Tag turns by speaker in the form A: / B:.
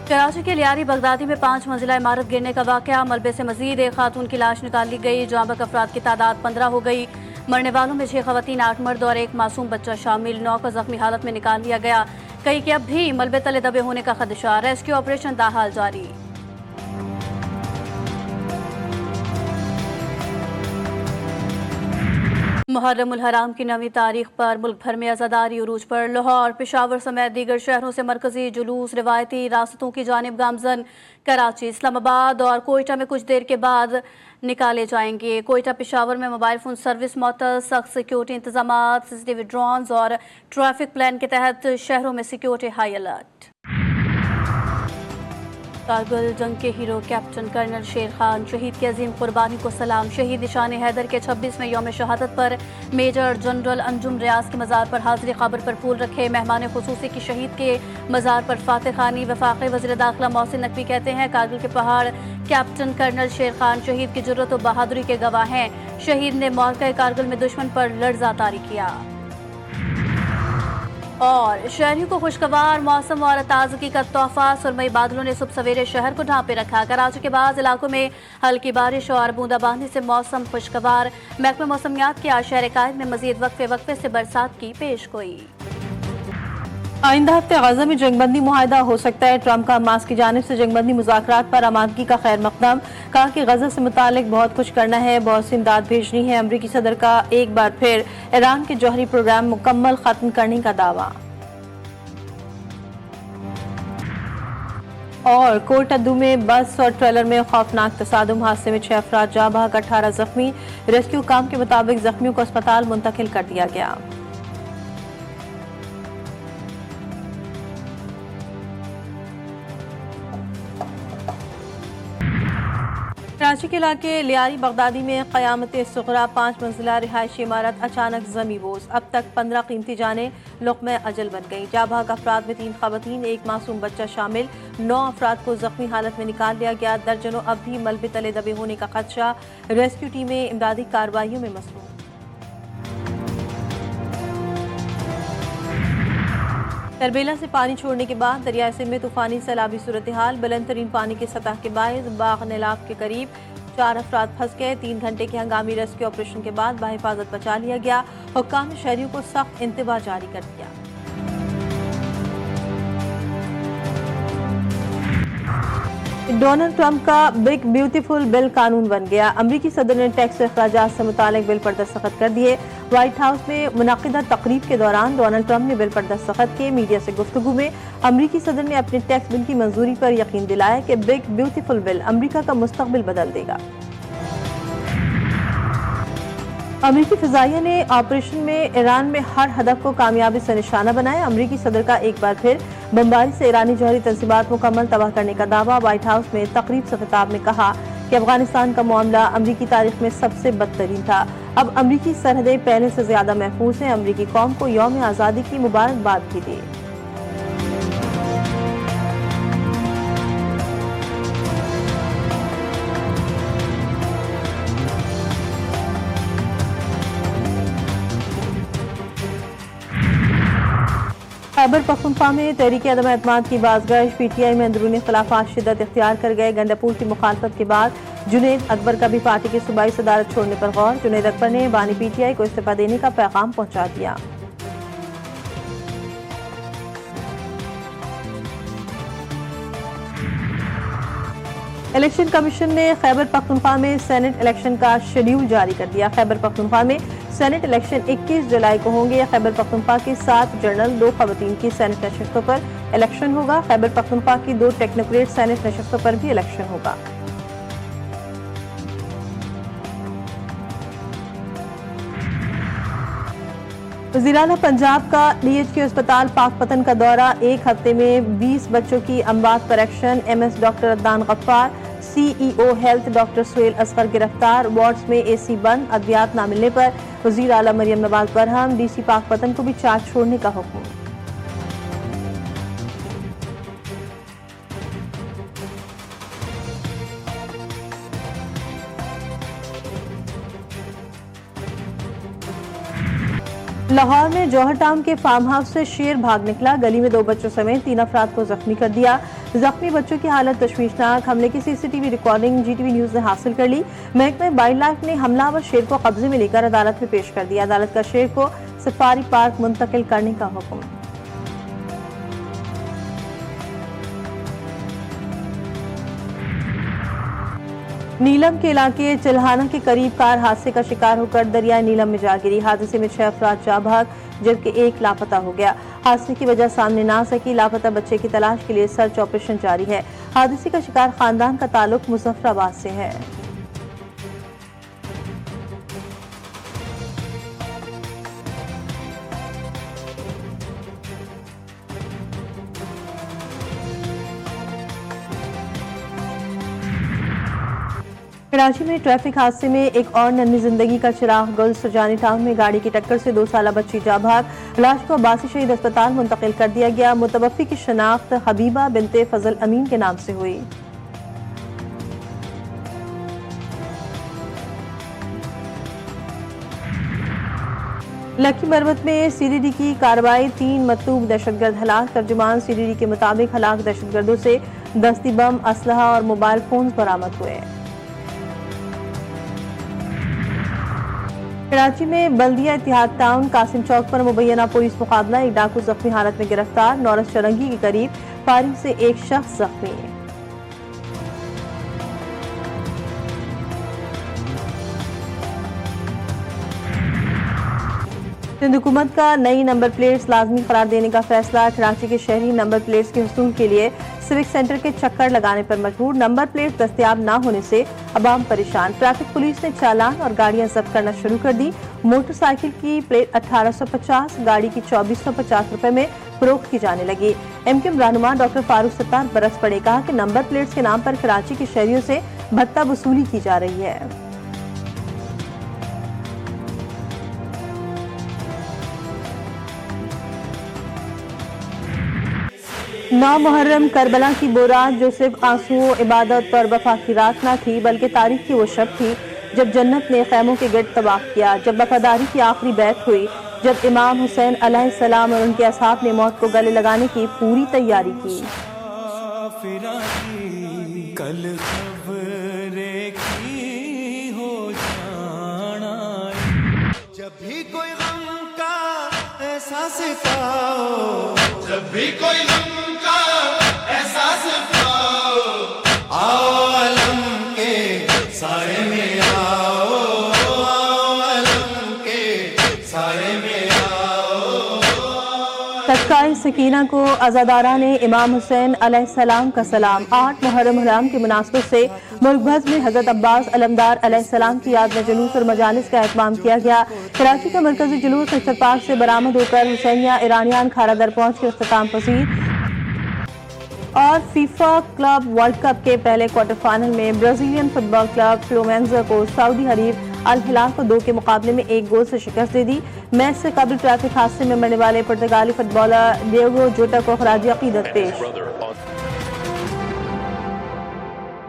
A: कराची के लियारी बगदादी में 5 मंजिला इमारत गिरने का वाकया। मलबे से मजीद एक खातून की लाश निकाल ली गई। जहाँ तक अफराद की तादाद 15 हो गई। मरने वालों में 6 खवातीन, 8 मर्द और एक मासूम बच्चा शामिल। 9 को जख्मी हालत में निकाल लिया गया। कई के अब भी मलबे तले दबे होने का खदशा। रेस्क्यू ऑपरेशन ताहाल जारी। मुहर्रम उल हराम की 9वीं तारीख पर मुल्क भर में अज़ादारी उरूज पर। लाहौर, पेशावर समेत दीगर शहरों से मरकजी जुलूस रिवायती रास्तों की जानिब गामजन। कराची, इस्लामाबाद और कोयटा में कुछ देर के बाद निकाले जाएंगे। कोयटा पेशावर में मोबाइल फोन सर्विस मअतल, सख्त सिक्योरिटी इंतजाम, CCTV ड्रोन्स और ट्रैफिक प्लान के तहत शहरों में सिक्योरिटी हाई अलर्ट। कारगिल जंग के हीरो कैप्टन कर्नल शेर खान शहीद की अजीम कुर्बानी को सलाम। शहीद निशान हैदर के 26वें यौम शहादत पर मेजर जनरल अंजुम रियाज के मज़ार पर हाजिरी क़ब्र पर फूल रखे। मेहमान खुसूसी की शहीद के मज़ार पर फातिह खानी। वफाकी वज़ीर दाखिला मोहसिन नकवी कहते हैं, कारगिल के पहाड़ कैप्टन कर्नल शेर खान शहीद की जुर्रत और बहादुरी के गवाह हैं। शहीद ने मौक़े कारगिल में दुश्मन पर लर्ज़ा तारी किया। और शहरियों को खुशगवार मौसम और ताजगी का तोहफा। सुरमई बादलों ने सुबह सवेरे शहर को ढांपे रखा। कराची के बाद इलाकों में हल्की बारिश और बूंदाबांदी से मौसम खुशगवार। महकमा मौसमियात के शहर कायद में मजीद वक्फे से बरसात की पेशगोई।
B: आइंदा हफ्ते गजा में जंगबंदी मुआहदा हो सकता है। ट्रंप का हमास की जानिब से जंगबंदी मुज़ाकरात पर आमादगी का खैर मकदम। कहा कि गजा से मुतालिक बहुत कुछ करना है, बहुत सी इमदाद भेजनी है। अमरीकी सदर का एक बार फिर ईरान के जौहरी प्रोग्राम मुकम्मल खत्म करने का दावा। और कोटअद्दू में बस और ट्रेलर में खौफनाक तसादुम, हादसे में 6 अफराद जाँ बहक, 18 जख्मी। रेस्क्यू काम के मुताबिक जख्मियों को अस्पताल मुंतकिल कर दिया गया। कराची के इलाके लियारी बगदादी में क़यामत सुग़रा 5 मंजिला रिहायशी इमारत अचानक ज़मी बोस। अब तक 15 कीमती जानें लुक़्मे अजल बन गई। जाँ बहक अफराद में 3 खवातीन, एक मासूम बच्चा शामिल। 9 अफराद को जख्मी हालत में निकाल लिया गया। दर्जनों अब भी मलबे तले दबे होने का खदशा। रेस्क्यू टीमें इमदादी कार्रवाइयों में मसरूफ़। तरबेला से पानी छोड़ने के बाद दरियाई सिंध में तूफानी सैलाबी सूरत हाल। बुलंद तरीन पानी की सतह के बायस बाग नेलाब के करीब 4 अफराद फंस गए। 3 घंटे के हंगामी रेस्क्यू ऑपरेशन के बाद बाहिफाजत बचा लिया गया। हुक्काम ने शहरियों को सख्त इंतबाह जारी कर दिया। डोनाल्ड ट्रंप का बिग ब्यूटीफुल बिल कानून बन गया। अमरीकी सदर ने टैक्स अखराजात से मुतालिक बिल पर दस्तखत कर दिए। व्हाइट हाउस में मुनक़िदा तकरीब के दौरान डोनाल्ड ट्रंप ने बिल पर दस्तखत किए। मीडिया से गुफ्तगू में अमरीकी सदर ने अपने टैक्स बिल की मंजूरी पर यकीन दिलाया कि बिग ब्यूटीफुल बिल अमरीका का मुस्तकबिल बदल देगा। अमरीकी फ़िज़ाइया ने ऑपरेशन में ईरान में हर हदफ को कामयाबी से निशाना बनाया। अमरीकी सदर का एक बार फिर बमबारी से ईरानी जौहरी तंसीबात मुकम्मल तबाह करने का दावा। व्हाइट हाउस में तकरीब से खिताब में कहा कि अफगानिस्तान का मामला अमरीकी तारीख में सबसे बदतरीन था। अब अमरीकी सरहदें पहले से ज्यादा महफूज हैं। अमरीकी कौम को यौम आज़ादी की मुबारकबाद भी दी। खैबर पख्तूनख्वा में तहरीक अदम एतमाद की बाज़गश। PTI में अंदरूनी खिलाफात शिद्दत इख्तियार कर गए। गंडापुर की मुखालफत के बाद जुनैद अकबर का भी पार्टी की सूबाई सदारत छोड़ने पर गौर। जुनैद अकबर ने बानी PTI को इस्तीफा देने का पैगाम पहुंचा दिया। इलेक्शन कमीशन ने खैबर पख्तूनख्वा में सेनेट इलेक्शन का शेड्यूल जारी कर दिया। खैबर पख्तूनख्वा में सेनेट इलेक्शन 21 जुलाई को होंगे। खैबर पख्तूनख्वा की 7 जनरल, 2 खवातीन की सेनेट नशस्तों पर इलेक्शन होगा। खैबर पख्तूनख्वा की 2 टेक्नोक्रेट सेनेट नशस्तों पर भी इलेक्शन होगा। वज़ीर-ए-आला पंजाब का DHQ अस्पताल पाकपतन का दौरा। 1 हफ्ते में 20 बच्चों की अमवात पर action. MS doctor Adnan Gaffar, CEO health doctor Suhail Asgar गिरफ्तार। वार्ड्स में AC बंद। अद्वियात न मिलने पर वज़ीर-ए-आला मरियम नवाज बरहम। DC पाकपतन को भी चार्ज छोड़ने का हुक्म। लाहौर में जौहर टाउन के फार्म हाउस से शेर भाग निकला। गली में 2 बच्चों समेत 3 अफराद को जख्मी कर दिया। जख्मी बच्चों की हालत तशवीशनाक। हमले की CCTV रिकॉर्डिंग GTV न्यूज ने हासिल कर ली। महकमा वाइल्ड लाइफ ने हमलावर शेर को कब्जे में लेकर अदालत में पेश कर दिया। अदालत का शेर को सफारी पार्क मुंतकिल करने का हुक्म। नीलम के इलाके चिल्हाना के करीब कार हादसे का शिकार होकर दरिया नीलम में जा गिरी। हादसे में 6 अफराद जा भाग जबकि 1 लापता हो गया। हादसे की वजह सामने ना सकी। लापता बच्चे की तलाश के लिए सर्च ऑपरेशन जारी है। हादसे का शिकार खानदान का ताल्लुक मुजफ्फराबाद से है। कराची में ट्रैफिक हादसे में एक और नन्ही जिंदगी का चिराग गुल। सुजानी टाउन में गाड़ी की टक्कर से 2 साला बच्ची जा भाग। लाश को अब्बासी शहीद अस्पताल मुंतकिल कर दिया गया। मुतवफ़्फ़ी की शनाख्त हबीबा बिनते फजल अमीन के नाम से हुई। लकी मरवत में CDD की कार्रवाई। 3 मतलूब दहशतगर्द हलाक। तर्जुमान CDD के मुताबिक हलाक दहशतगर्दों से दस्ती बम, असलहा और मोबाइल फोन बरामद हुए। कराची में बल्दिया इतिहाद टाउन कासिम चौक पर मुबैना पुलिस मुकाबला। एक डाकू जख्मी हालत में गिरफ्तार। नौरस चरंगी के करीब फायरिंग से एक शख्स जख्मी। सिंध हुकूमत का नई नंबर प्लेट्स लाजमी करार देने का फैसला। कराची के शहरी नंबर प्लेट्स के हसूल के लिए सिविक सेंटर के चक्कर लगाने पर मजबूर। नंबर प्लेट दस्तयाब न होने से अवाम परेशान। ट्रैफिक पुलिस ने चालान और गाड़ियां जब्त करना शुरू कर दी। मोटरसाइकिल की प्लेट 1850, गाड़ी की 2450 रुपए में फरोख्त की जाने लगी। MKM रहनुमा डॉक्टर फारूक सत्तार बरस पड़े। कहा कि नंबर प्लेट्स के नाम पर कराची के शहरियों से भत्ता वसूली की जा रही है। नौ मुहर्रम करबला की बोरात जो सिर्फ आंसू, इबादत और वफा की रात न थी बल्कि तारीख की वो शब थी जब जन्नत ने खैमों के गिर्द तवाफ किया, जब वफादारी की आखिरी बैत हुई, जब इमाम हुसैन अलैहिस्सलाम और उनके असहाब ने मौत को गले लगाने की पूरी तैयारी की। कल खबरें की हो जाना, जब भी कोई गम का एहसास हो, जब भी कोई गम का एहसास हो, आओ आलम के साए में आओ, आलम के साए में आओ। तत्काल सकीना को अज़ादारा ने इमाम हुसैन अलैहिस्सलाम का सलाम। 8 मुहर्रम हराम की मुनासबत से मुल्क भर में हजरत अब्बास अलमदार अलैहिस्सलाम की याद में जुलूस और मजालिस का एहतमाम किया गया। कराची का मरकजी जुलूस अख्तर पार्क से बरामद होकर हुसैनिया ईरानियान खारा दर पहुंच के इख्तिताम पसीर। और फीफा क्लब वर्ल्ड कप के पहले क्वार्टर फाइनल में ब्राजीलियन फुटबॉल क्लब फ्लूमेंजा को सऊदी हरीफ अल हिलाल को 2 के मुकाबले में 1 गोल से शिकस्त दे दी। मैच से कबल ट्रैफिक हादसे में मरने वाले पुर्तगाली फुटबॉलर डिएगो जोटा को खराज अकीदत पेश।